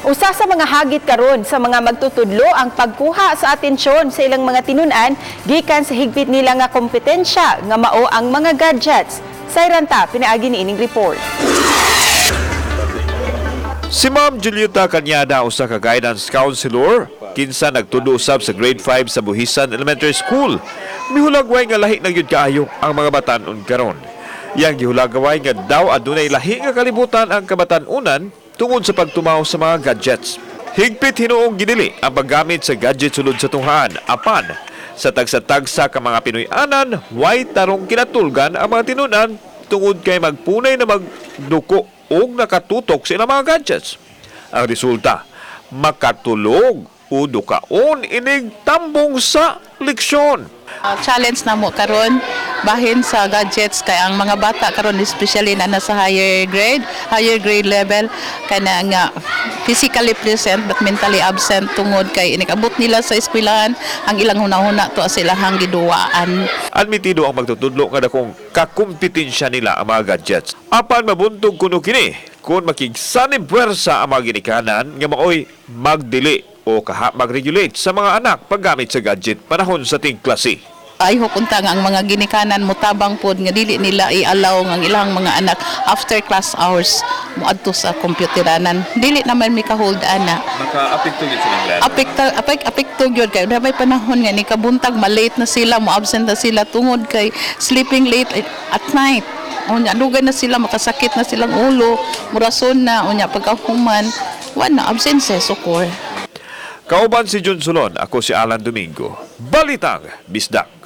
Usa sa mga hagit karon sa mga magtutudlo ang pagkuha sa atensyon sa ilang mga tinunan gikan sa higpit nila nga kompetensya nga mao ang mga gadgets. Sayranta pinaagi ni ining report. Si Ma'am Julieta Cañada, usa ka guidance counselor, kinsa nagtudo usab sa grade 5 sa Buhisan Elementary School. Mihulagway nga lahi na gyud kaayo ang mga batan-on karon. Yang gihulagway nga daw adunay lahi nga kalibutan ang kabatan-unan tungod sa pagtumaw sa mga gadgets. Higpit hinuong ginili ang paggamit sa gadget sulod sa tunghaan. Apan, sa tagsa-tagsa ka mga Pinoy-anan, way tarong kinatulgan ang mga tinunan tungod kay magpunay na magduko o nakatutok sa ilang mga gadgets. Ang resulta, makatulog o dukaon inig tambong sa leksyon. Challenge na mo karon bahin sa gadgets kay ang mga bata karon especially na nasa higher grade level kana nga physically present but mentally absent tungod kay inigabot nila sa eskwelahan ang ilang hunahuna to sila hang giduwaan. Admitido ang magtutudlo nga dakong kakumpetensya nila ang mga gadgets. Apan mabuntog kuno kini kung makigsanib puwersa ang mga ginikanan nga maoy magdili o mag-regulate sa mga anak paggamit sa gadget panahon sa ting klase. Ay hukunta nga ang mga ginikanan mutabang pod nga dili nila i-allow ang ilang mga anak after class hours moadto sa kompyuteranan. Dili naman mi ka-hold ana. Maka-apekto gyud silang lalo. Apekto gyud kay may panahon nga ni kabuntag ma-late na sila, mo-absent na sila tungod kay sleeping late at night. Unya dugay na sila, makasakit na silang ulo, murason na unya pagkahuman wala absent sa sukor. Kauban si John Sulon, ako si Alan Domingo. Balitang, Bisdak.